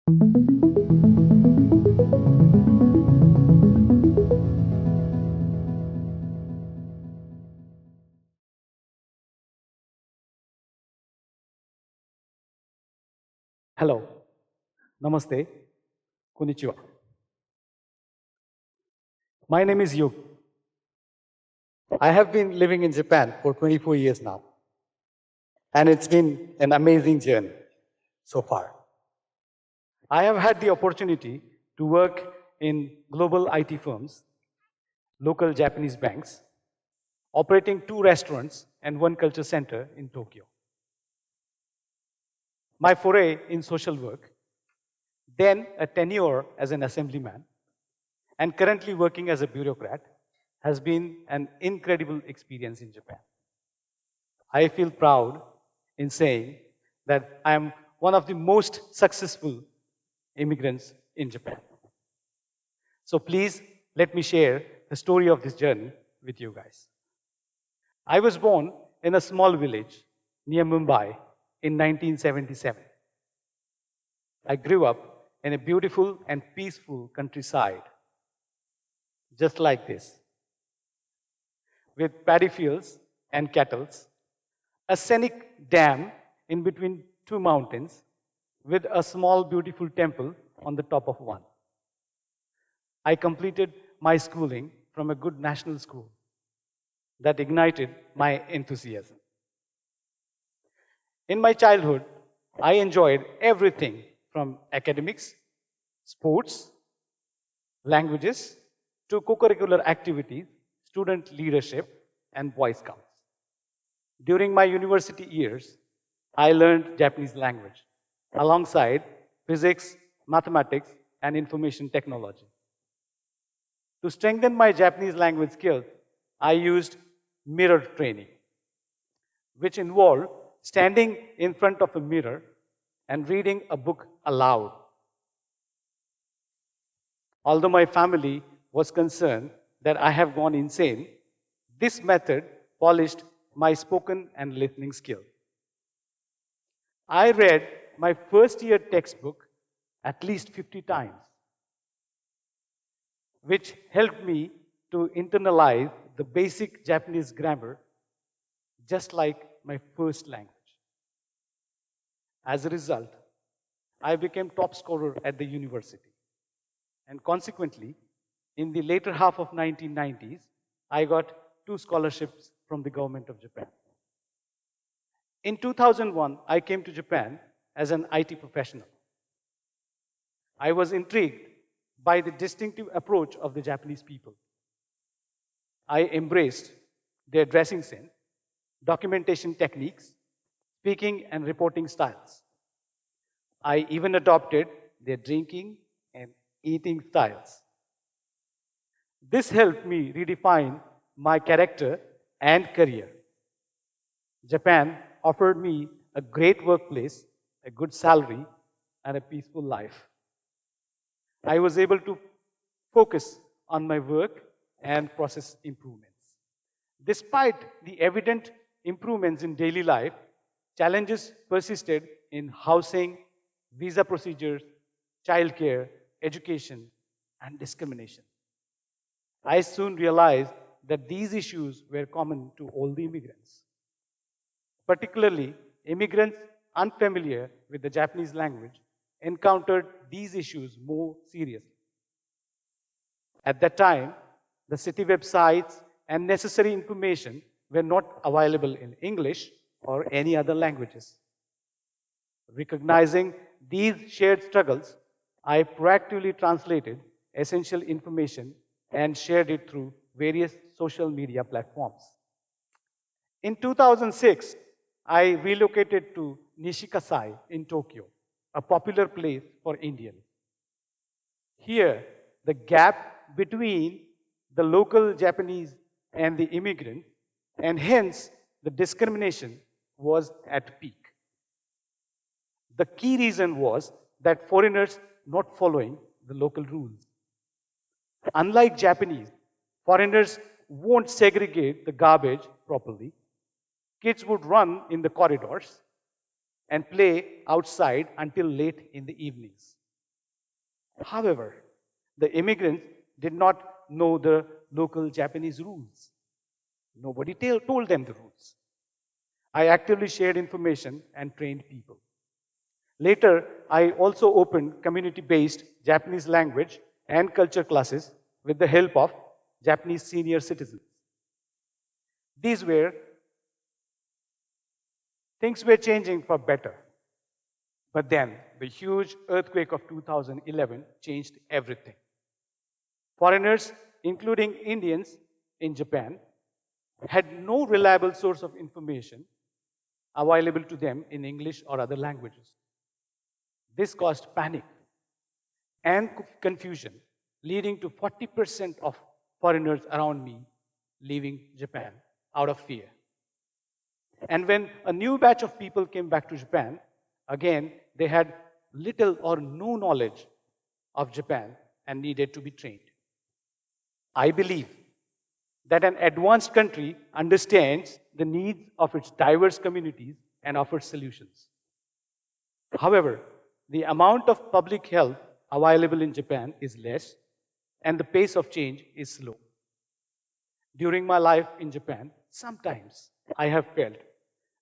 Hello, Namaste, Konnichiwa. My name is Yogi. I have been living in Japan for 24 years now, and it's been an amazing journey so far. I have had the opportunity to work in global IT firms, local Japanese banks, operating 2 restaurants and 1 culture center in Tokyo. My foray in social work, then a tenure as an assemblyman, and currently working as a bureaucrat, has been an incredible experience in Japan. I feel proud in saying that I am one of the most successful immigrants in Japan. So please let me share the story of this journey with you guys. I was born in a small village near Mumbai in 1977. I grew up in a beautiful and peaceful countryside, just like this, with paddy fields and cattle, a scenic dam in between 2 mountains, with a small, beautiful temple on the top of one. I completed my schooling from a good national school that ignited my enthusiasm. In my childhood, I enjoyed everything from academics, sports, languages, to co-curricular activities, student leadership, and Boy Scouts. During my university years, I learned Japanese language alongside physics, mathematics, and information technology. To strengthen my Japanese language skills, I used mirror training, which involved standing in front of a mirror and reading a book aloud. Although my family was concerned that I have gone insane, this method polished my spoken and listening skill. I read my first year textbook at least 50 times, which helped me to internalize the basic Japanese grammar just like my first language. As a result, I became top scorer at the university. And consequently, in the later half of 1990s, I got 2 scholarships from the government of Japan. In 2001, I came to Japan as an IT professional. I was intrigued by the distinctive approach of the Japanese people. I embraced their dressing sense, documentation techniques, speaking and reporting styles. I even adopted their drinking and eating styles. This helped me redefine my character and career. Japan offered me a great workplace, a good salary, and a peaceful life. I was able to focus on my work and process improvements. Despite the evident improvements in daily life, challenges persisted in housing, visa procedures, childcare, education, and discrimination. I soon realized that these issues were common to all the immigrants. Particularly, immigrants unfamiliar with the Japanese language encountered these issues more seriously. At that time, the city websites and necessary information were not available in English or any other languages. Recognizing these shared struggles, I proactively translated essential information and shared it through various social media platforms. In 2006, I relocated to Nishikasai in Tokyo, a popular place for Indians. Here, the gap between the local Japanese and the immigrant, and hence the discrimination, was at peak. The key reason was that foreigners not following the local rules. Unlike Japanese, foreigners won't segregate the garbage properly. Kids would run in the corridors and play outside until late in the evenings. However, the immigrants did not know the local Japanese rules. Nobody told them the rules. I actively shared information and trained people. Later, I also opened community-based Japanese language and culture classes with the help of Japanese senior citizens. These were Things were changing for better. But then, the huge earthquake of 2011 changed everything. Foreigners, including Indians in Japan, had no reliable source of information available to them in English or other languages. This caused panic and confusion, leading to 40% of foreigners around me leaving Japan out of fear. And when a new batch of people came back to Japan, again, they had little or no knowledge of Japan and needed to be trained. I believe that an advanced country understands the needs of its diverse communities and offers solutions. However, the amount of public health available in Japan is less, and the pace of change is slow. During my life in Japan, sometimes I have felt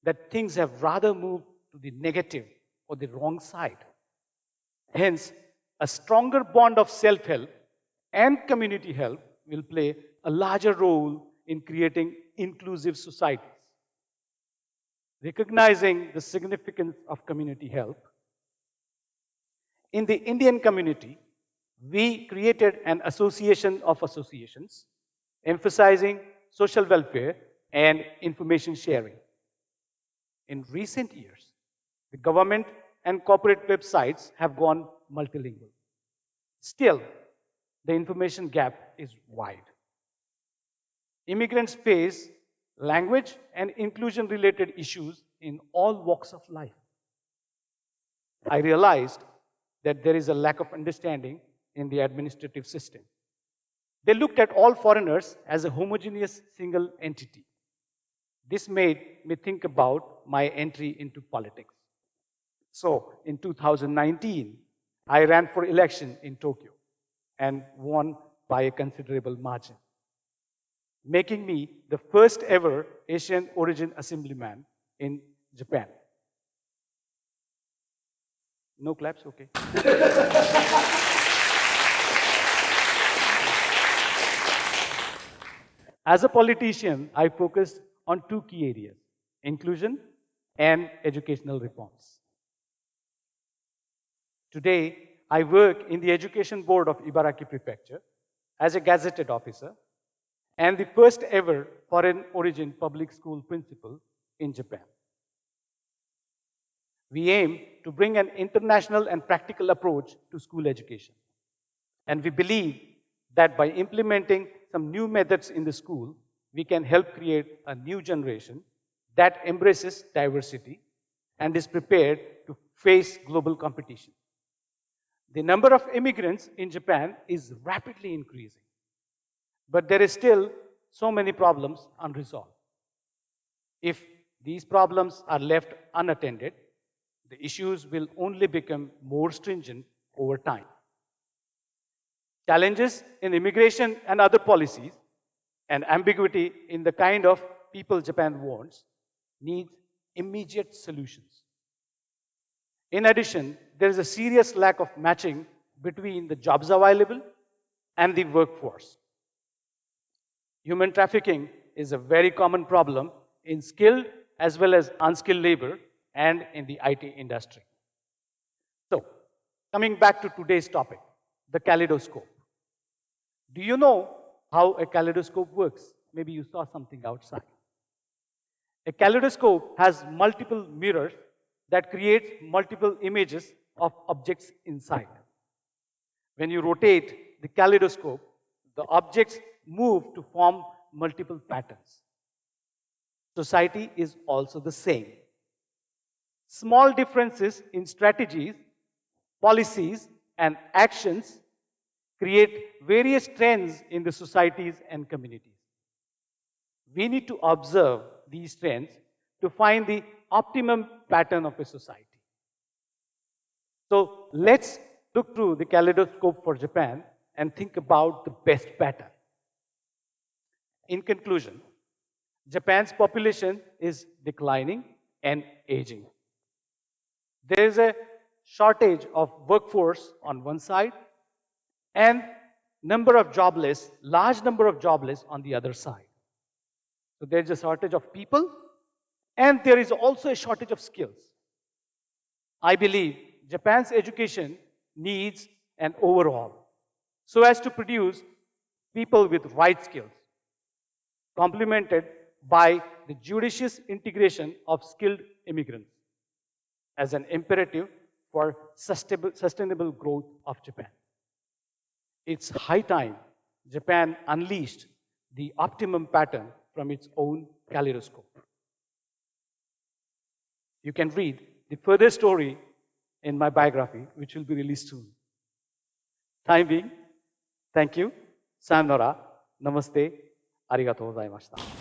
that things have rather moved to the negative or the wrong side. Hence, a stronger bond of self-help and community help will play a larger role in creating inclusive societies. Recognizing the significance of community help, in the Indian community, we created an association of associations emphasizing social welfare and information sharing. In recent years, the government and corporate websites have gone multilingual. Still, the information gap is wide. Immigrants face language and inclusion related issues in all walks of life. I realized that there is a lack of understanding in the administrative system. They looked at all foreigners as a homogeneous single entity. This made me think about my entry into politics. So, in 2019, I ran for election in Tokyo and won by a considerable margin, making me the first ever Asian origin assemblyman in Japan. No claps? Okay. As a politician, I focused on two key areas: inclusion and educational reforms. Today, I work in the Education Board of Ibaraki Prefecture as a gazetted officer and the first ever foreign origin public school principal in Japan. We aim to bring an international and practical approach to school education. And we believe that by implementing some new methods in the school, we can help create a new generation that embraces diversity and is prepared to face global competition. The number of immigrants in Japan is rapidly increasing, but there is still so many problems unresolved. If these problems are left unattended, the issues will only become more stringent over time. Challenges in immigration and other policies, and ambiguity in the kind of people Japan wants, need immediate solutions. In addition, there is a serious lack of matching between the jobs available and the workforce. Human trafficking is a very common problem in skilled as well as unskilled labor and in the IT industry. So, coming back to today's topic, the kaleidoscope. Do you know how a kaleidoscope works? Maybe you saw something outside. A kaleidoscope has multiple mirrors that create multiple images of objects inside. When you rotate the kaleidoscope, the objects move to form multiple patterns. Society is also the same. Small differences in strategies, policies, and actions create various trends in the societies and communities. We need to observe these trends to find the optimum pattern of a society. So let's look through the Kaleidoscope for Japan and think about the best pattern. In conclusion, Japan's population is declining and aging. There is a shortage of workforce on one side and large number of jobless on the other side. So there is a shortage of people and there is also a shortage of skills. I believe Japan's education needs an overhaul so as to produce people with right skills, complemented by the judicious integration of skilled immigrants as an imperative for sustainable growth of Japan. It's high time Japan unleashed the optimum pattern from its own kaleidoscope. You can read the further story in my biography, which will be released soon. Time being, thank you. Sayonara. Namaste. Arigatou gozaimashita.